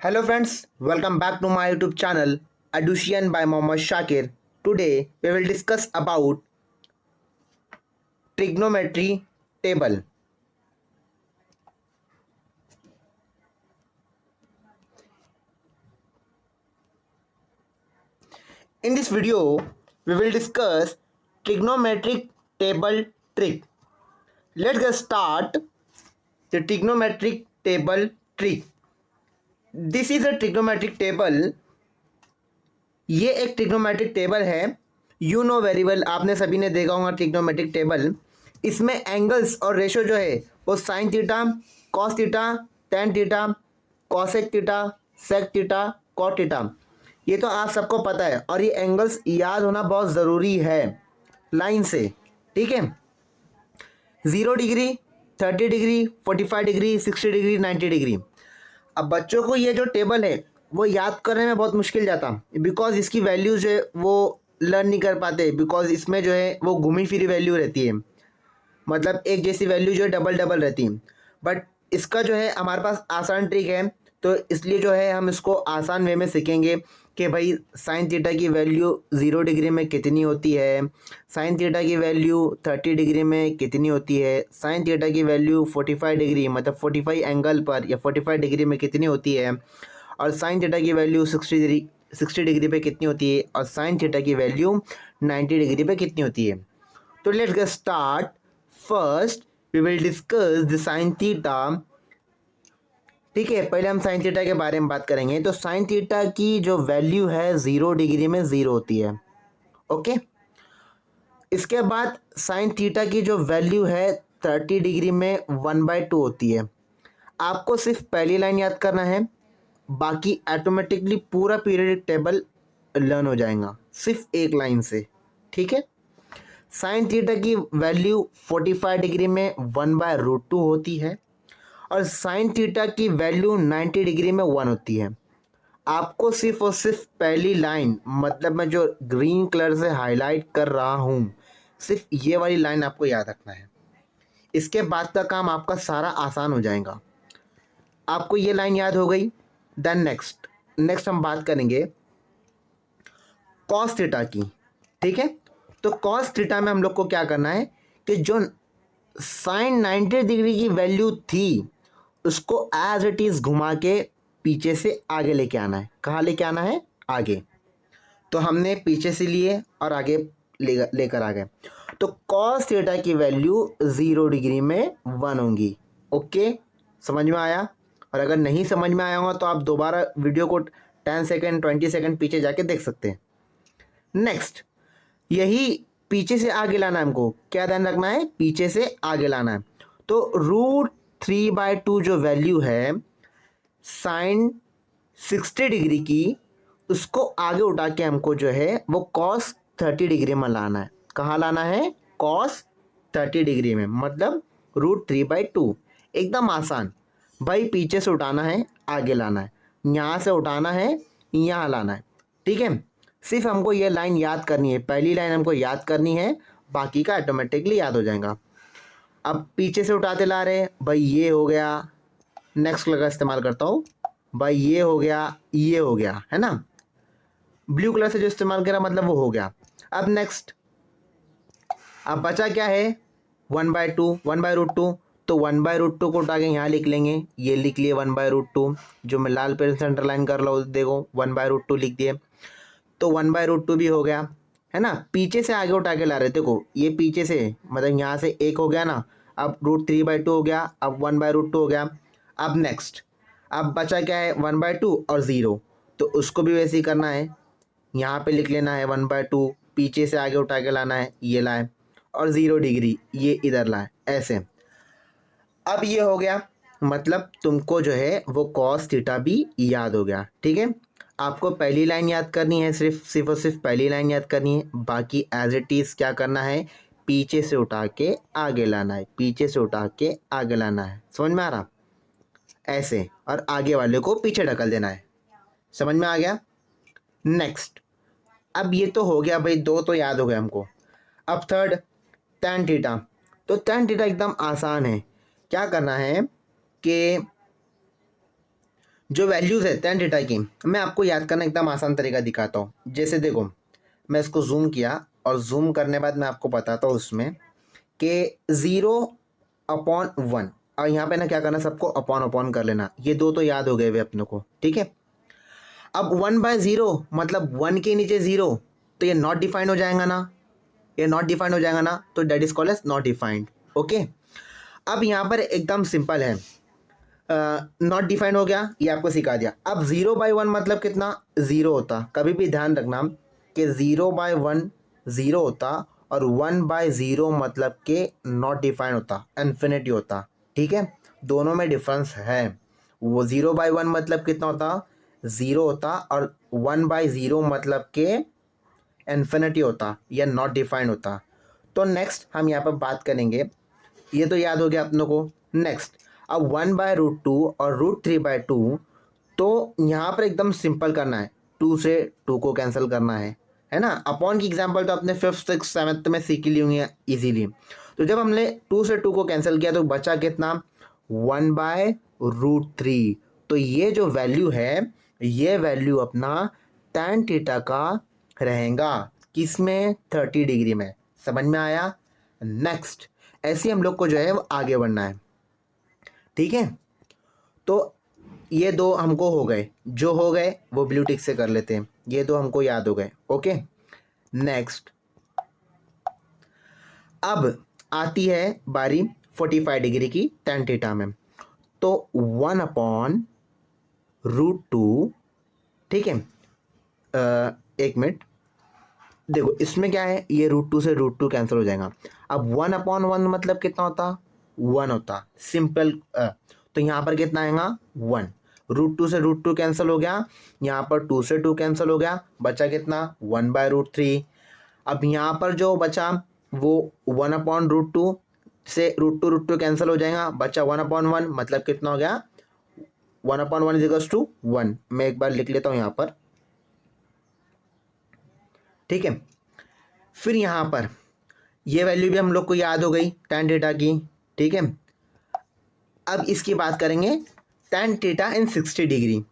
Hello friends, welcome back to my YouTube channel Adduction by Mohammad Shakir. Today we will discuss about trigonometry table. In this video we will discuss trigonometric table trick. Let's get start the trigonometric table trick. This is a trigonometric table. ये एक trigonometric table है. You know very well, आपने सभी ने देखा होगा trigonometric table. इसमें angles और रेशो जो है वो sine theta, cos theta, tan theta, cosec theta, sec theta, cot theta, ये तो आप सबको पता है. और ये एंगल्स याद होना बहुत ज़रूरी है लाइन से. ठीक है, 0 degree, 30 degree, 45 degree, 60 degree, 90 degree. अब बच्चों को ये जो टेबल है वो याद करने में बहुत मुश्किल जाता, बिकॉज इसकी वैल्यू जो है वो लर्न नहीं कर पाते, बिकॉज इसमें जो है वो घूमी फिरी वैल्यू रहती है. मतलब एक जैसी वैल्यू जो है डबल डबल रहती है. बट इसका जो है हमारे पास आसान ट्रिक है, तो इसलिए जो है हम इसको आसान वे में सीखेंगे कि भाई साइन थीटा की वैल्यू 0 डिग्री में कितनी होती है, साइन थीटा की वैल्यू 30 डिग्री में कितनी होती है, साइन थीटा की वैल्यू 45 डिग्री मतलब 45 एंगल पर या 45 डिग्री में कितनी होती है, और साइन थीटा की वैल्यू 60 डिग्री पे कितनी होती है, और साइन थीटा की वैल्यू 90 डिग्री पे कितनी होती है. तो let's get start. First we will discuss the sine theta. ठीक है, पहले हम साइन थीटा के बारे में बात करेंगे. तो साइन थीटा की जो वैल्यू है 0 डिग्री में 0 होती है. ओके, इसके बाद साइन थीटा की जो वैल्यू है 30 डिग्री में 1/2 होती है. आपको सिर्फ पहली लाइन याद करना है, बाकी ऑटोमेटिकली पूरा पीरियडिक टेबल लर्न हो जाएगा सिर्फ एक लाइन से. ठीक है, साइन थीटा की वैल्यू 45 डिग्री में 1/√2 होती है, और साइन थीटा की वैल्यू 90 डिग्री में 1 होती है. आपको सिर्फ और सिर्फ पहली लाइन, मतलब मैं जो ग्रीन कलर से हाईलाइट कर रहा हूँ, सिर्फ ये वाली लाइन आपको याद रखना है. इसके बाद का काम आपका सारा आसान हो जाएगा. आपको ये लाइन याद हो गई. देन नेक्स्ट हम बात करेंगे कॉस थीटा की. ठीक है, तो कॉस थीटा में हम लोग को क्या करना है कि जो साइन 90 डिग्री की वैल्यू थी उसको एज इट इज घुमा के पीछे से आगे लेके आना है. कहाँ लेके आना है? आगे. तो हमने पीछे से लिए और आगे लेकर आ गए. तो कॉस थीटा की वैल्यू 0 डिग्री में 1 होंगी. ओके, समझ में आया? और अगर नहीं समझ में आया होगा तो आप दोबारा वीडियो को 10 सेकेंड 20 सेकेंड पीछे जाके देख सकते हैं. नेक्स्ट, यही पीछे से आगे लाना है. हमको क्या ध्यान रखना है? पीछे से आगे लाना है. तो √3/2 जो वैल्यू है साइन 60 डिग्री की, उसको आगे उठा के हमको जो है वो कॉस 30 डिग्री में लाना है. कहाँ लाना है? कॉस 30 डिग्री में, मतलब √3/2. एकदम आसान भाई. पीछे से उठाना है, आगे लाना है, यहाँ से उठाना है, यहाँ लाना है. ठीक है, सिर्फ हमको ये लाइन याद करनी है. पहली लाइन हमको याद करनी है, बाकी का ऑटोमेटिकली याद हो जाएगा. अब पीछे से उठाते ला रहे हैं भाई, ये हो गया. नेक्स्ट कलर का इस्तेमाल करता हूँ भाई, ये हो गया, ये हो गया, है ना. ब्लू कलर से जो इस्तेमाल करा मतलब वो हो गया. अब नेक्स्ट, अब बचा क्या है? 1/2, 1/√2. तो 1/√2 को उठा के यहाँ लिख लेंगे. ये लिख लिए 1/√2, जो मैं लाल पेन से अंडरलाइन कर रहा हूँ. देखो 1/√2 लिख दिए. तो 1/√2 भी हो गया, है ना. पीछे से आगे उठा के ला रहे. देखो ये पीछे से, मतलब यहाँ से एक हो गया ना. अब √3/2 हो गया, अब 1/√2 हो गया. अब नेक्स्ट, अब बचा क्या है? 1/2 और 0. तो उसको भी वैसे ही करना है. यहाँ पे लिख लेना है 1/2, पीछे से आगे उठा के लाना है, ये लाए, और 0 डिग्री ये इधर लाए, ऐसे. अब ये हो गया, मतलब तुमको जो है वो कॉस थीटा भी याद हो गया. ठीक है, आपको पहली लाइन याद करनी है, सिर्फ और सिर्फ पहली लाइन याद करनी है. बाकी एज इट इज़ क्या करना है? पीछे से उठा के आगे लाना है, पीछे से उठा के आगे लाना है. समझ में आ रहा? ऐसे, और आगे वाले को पीछे ढकल देना है. समझ में आ गया? नेक्स्ट, अब ये तो हो गया भाई, दो तो याद हो गया हमको. अब थर्ड, tan थीटा. तो tan थीटा एकदम आसान है. क्या करना है कि जो वैल्यूज़ है tan थीटा की, मैं आपको याद करना एकदम आसान तरीका दिखाता हूँ। जैसे देखो, मैं इसको जूम किया और जूम करने बाद मैं आपको बताता हूँ उसमें कि 0/1, और यहाँ पे ना क्या करना, सबको अपॉन अपॉन कर लेना। ये दो तो याद हो गए वे अपने को, ठीक है। अब 1/0 मतलब 1 के नीचे 0, तो ये नॉट डिफाइंड हो जाएगा ना, ये नॉट डिफाइंड हो जाएगा ना, तो that is called as not defined. Okay, अब यहाँ पर एकदम सिंपल है, नॉट डिफाइंड हो गया, ये आपको सिखा दिया। अब 0/1 मतलब कितना, 0 होता। कभी भी ध्यान रखना कि 0/1 0 होता, और 1/0 मतलब के नॉट डिफाइंड होता, इन्फिनिटी होता, ठीक है। दोनों में डिफरेंस है। वो 0/1 मतलब कितना होता, 0 होता, और 1/0 मतलब के इन्फिनिटी होता या नॉट डिफाइंड होता। तो नेक्स्ट हम यहाँ पर बात करेंगे, ये तो याद हो गया अपनों को। नेक्स्ट, अब 1/√2 और √3/2, तो यहाँ पर एकदम सिंपल करना है, 2 से 2 को कैंसिल करना है ना। अपॉन की एग्जांपल तो अपने 5th 6th 7th में सीख ली होंगी इजीली। तो जब हमने 2 से 2 को कैंसिल किया तो बचा कितना, 1/√3। तो ये जो वैल्यू है, ये वैल्यू अपना tan थीटा का रहेगा, किसमें, 30 डिग्री में। समझ में आया। नेक्स्ट, ऐसे हम लोग को जो है वो आगे बढ़ना है, ठीक है। तो ये दो हमको हो गए, जो हो गए वो ब्लू टिक से कर लेते हैं, ये दो हमको याद हो गए। ओके, नेक्स्ट, अब आती है बारी 45 डिग्री की tan थीटा में। तो 1/√2, ठीक है। एक मिनट, देखो इसमें क्या है, ये √2 से √2 कैंसिल हो जाएगा। अब 1/1 मतलब कितना होता, 1 होता, सिंपल। तो यहाँ पर कितना आएगा, 1। √2 से √2 कैंसिल हो गया, यहाँ पर 2 से 2 कैंसिल हो गया, बचा कितना, 1/√3। अब यहाँ पर जो बचा वो 1/√2 से √2 कैंसिल हो जाएगा, बचा 1/1, मतलब कितना हो गया, 1/1 इज 1। मैं एक बार लिख लेता हूँ यहाँ पर, ठीक है। फिर यहाँ पर ये वैल्यू भी हम लोग को याद हो गई tan थीटा की, ठीक है। अब इसकी बात करेंगे tan थीटा इन 60 डिग्री,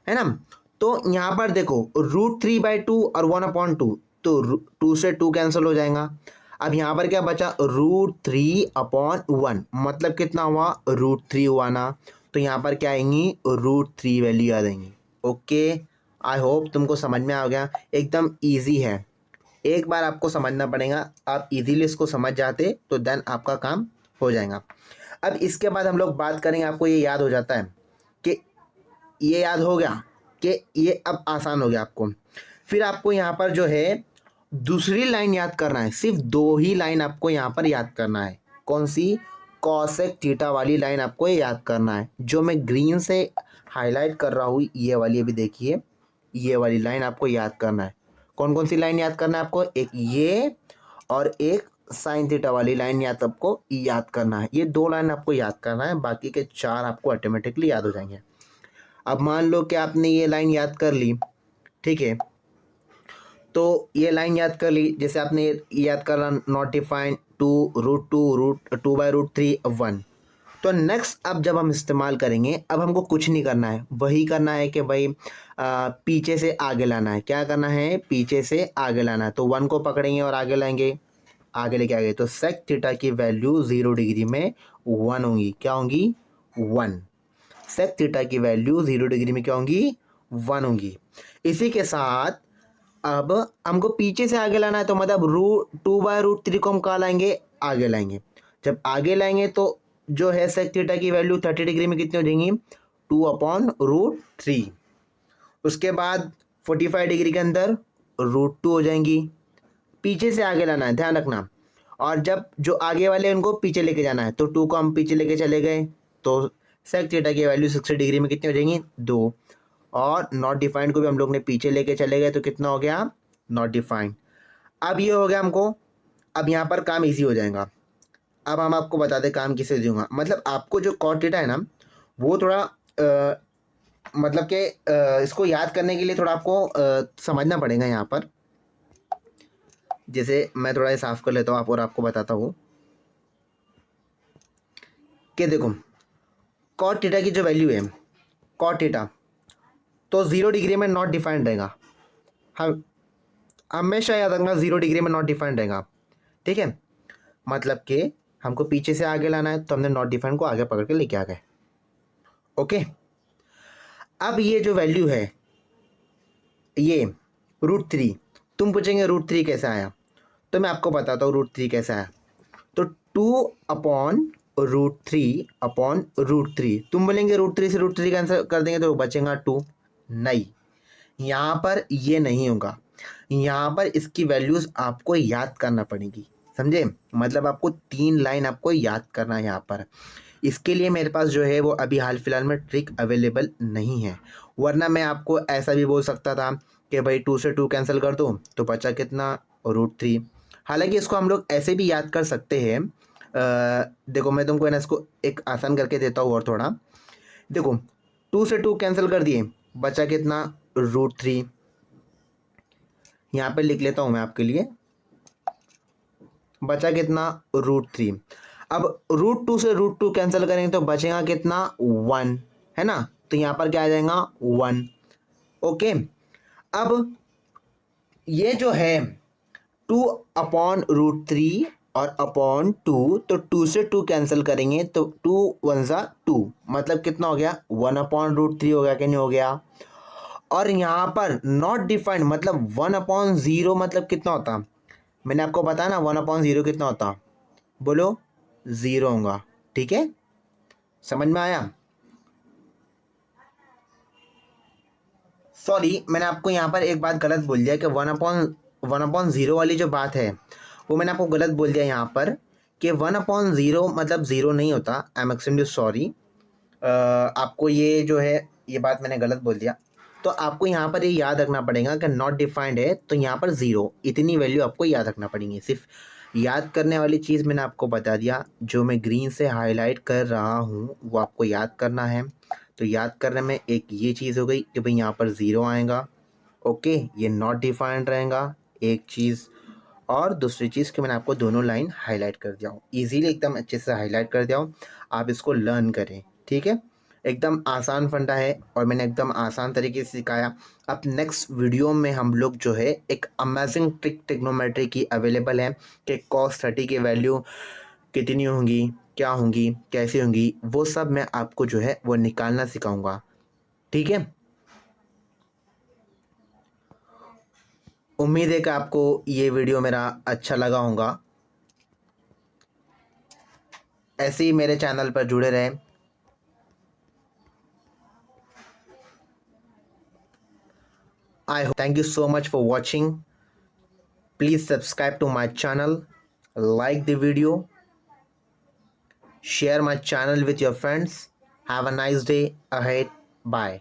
है ना। तो यहाँ पर देखो √3/2 और 1/2, तो 2 से 2 कैंसिल हो जाएगा। अब यहाँ पर क्या बचा, √3/1, मतलब कितना हुआ, √3 हुआ ना। तो यहाँ पर क्या आएंगी, √3 वैल्यू आ जाएंगी। ओके, आई होप तुमको समझ में आ गया, एकदम ईजी है। एक बार आपको समझना पड़ेगा, आप इजीली इसको समझ जाते तो देन आपका काम हो जाएगा। अब इसके बाद हम लोग बात करेंगे, आपको ये याद हो जाता है कि ये याद हो गया कि ये अब आसान हो गया आपको। फिर आपको यहाँ पर जो है दूसरी लाइन याद करना है, सिर्फ 2 ही लाइन आपको यहाँ पर याद करना है। कौन सी, कॉसेक थीटा वाली लाइन आपको ये याद करना है, जो मैं ग्रीन से हाईलाइट कर रहा हूँ, ये वाली अभी देखिए, ये वाली लाइन आपको याद करना है। कौन कौन सी लाइन याद करना है आपको, एक ये और एक साइन थीटा वाली लाइन याद आपको याद करना है। ये 2 लाइन आपको याद करना है, बाकी के 4 आपको ऑटोमेटिकली याद हो जाएंगे। अब मान लो कि आपने ये लाइन याद कर ली, ठीक है। तो ये लाइन याद कर ली, जैसे आपने याद करा नॉट डिफाइंड 2/√3 1। तो नेक्स्ट अब जब हम इस्तेमाल करेंगे, अब हमको कुछ नहीं करना है, वही करना है कि भाई पीछे से आगे लाना है। क्या करना है, पीछे से आगे लाना है। तो 1 को पकड़ेंगे और आगे लाएंगे, आगे लेके आगे, तो सेक थीटा की वैल्यू 0 डिग्री में 1 होंगी। क्या होंगी, 1। सेक थीटा की वैल्यू 0 डिग्री में क्या होंगी, 1 होंगी। इसी के साथ अब हमको पीछे से आगे लाना है, तो मतलब √2/√3 को हम कहाँ लाएंगे, आगे लाएंगे। जब आगे लाएंगे तो जो है सेक थीटा की वैल्यू 30 डिग्री में कितनी हो जाएंगी, 2/√3। उसके बाद 45 डिग्री के अंदर √2 हो जाएंगी। पीछे से आगे लाना है, ध्यान रखना। और जब जो आगे वाले उनको पीछे लेके जाना है, तो 2 को हम पीछे लेके चले गए, तो सेक थीटा की वैल्यू 60 डिग्री में कितनी हो जाएंगी, 2। और नॉट डिफाइंड को भी हम लोग ने पीछे लेके चले गए, तो कितना हो गया, नॉट डिफाइंड। अब ये हो गया हमको, अब यहाँ पर काम इजी हो जाएगा। अब हम आपको बता दें काम किसे दूंगा, मतलब आपको जो कॉट थीटा है ना, वो थोड़ा मतलब कि इसको याद करने के लिए थोड़ा आपको समझना पड़ेगा यहाँ पर। जैसे मैं थोड़ा ये साफ कर लेता हूँ और आपको बताता हूँ कि देखो कॉट थीटा की जो वैल्यू है, कॉट थीटा तो 0 डिग्री में नॉट डिफाइंड रहेगा। हम हमेशा याद रखना 0 डिग्री में नॉट डिफाइंड रहेगा, ठीक है। मतलब कि हमको पीछे से आगे लाना है तो हमने नॉट डिफाइंड को आगे पकड़ के लेके आ गए। ओके, अब ये जो वैल्यू है ये √3, तुम पूछेंगे √3 कैसे आया, तो मैं आपको बताता हूँ √3 कैसे आया। तो 2/√3 तुम बोलेंगे √3 से √3 कैंसिल कर देंगे तो बचेगा 2। नहीं, यहाँ पर ये नहीं होगा, यहाँ पर इसकी वैल्यूज आपको याद करना पड़ेगी, समझे। मतलब आपको 3 लाइन आपको याद करना है यहाँ पर। इसके लिए मेरे पास जो है वो अभी हाल फिलहाल में ट्रिक अवेलेबल नहीं है, वरना मैं आपको ऐसा भी बोल सकता था कि भाई 2 से 2 कैंसिल कर दो तो बचा कितना, √3। हालांकि इसको हम लोग ऐसे भी याद कर सकते हैं। देखो मैं तुमको ना इसको एक आसान करके देता हूँ और थोड़ा। देखो 2 से 2 कैंसिल कर दिए, बचा कितना, √3। यहाँ पे लिख लेता हूँ मैं आपके लिए, बचा कितना, √3। अब √2 से √2 कैंसिल करेंगे तो बचेगा कितना, 1, है ना। तो यहाँ पर क्या आ जाएगा, 1। ओके, अब ये जो है 2/√3 और अपॉन 2, तो 2 से 2 कैंसिल करेंगे तो 2 1 ज़ा 2, मतलब कितना हो गया, 1/√3 हो गया कि नहीं हो गया। और यहाँ पर नॉट डिफाइंड मतलब 1/0 मतलब कितना होता, मैंने आपको बताया ना 1/0 कितना होता, बोलो 0 होगा, ठीक है। समझ में आया। सॉरी, मैंने आपको यहाँ पर एक बात गलत बोल दिया कि 1/0 वाली जो बात है वो मैंने आपको गलत बोल दिया यहाँ पर, कि 1/0 मतलब 0 नहीं होता। आई एम एक्सट्रीमली सॉरी, आपको ये जो है ये बात मैंने गलत बोल दिया। तो आपको यहाँ पर ये याद रखना पड़ेगा कि नॉट डिफाइंड है तो यहाँ पर 0, इतनी वैल्यू आपको याद रखना पड़ेगी। सिर्फ याद करने वाली चीज़ मैंने आपको बता दिया, जो मैं ग्रीन से हाईलाइट कर रहा हूँ वो आपको याद करना है। तो याद करने में एक ये चीज़ हो गई कि भाई यहाँ पर 0 आएगा, ओके, ये नॉट डिफाइंड रहेगा, एक चीज़। और दूसरी चीज़ कि मैंने आपको दोनों लाइन हाईलाइट कर दिया हूँ, ईजीली एकदम अच्छे से हाईलाइट कर दिया हूँ, आप इसको लर्न करें, ठीक है। एकदम आसान फंडा है और मैंने एकदम आसान तरीके से सिखाया। अब नेक्स्ट वीडियो में हम लोग जो है एक अमेजिंग ट्रिक ट्रिग्नोमेट्री की अवेलेबल है कि cos 30 की वैल्यू कितनी होंगी, क्या होंगी, कैसे होंगी, वो सब मैं आपको जो है वो निकालना सिखाऊंगा, ठीक है। उम्मीद है कि आपको ये वीडियो मेरा अच्छा लगा होगा। ऐसे ही मेरे चैनल पर जुड़े रहें। I hope, thank you so much for watching. Please subscribe to my channel, like the video, share my channel with your friends. Have a nice day ahead. Bye.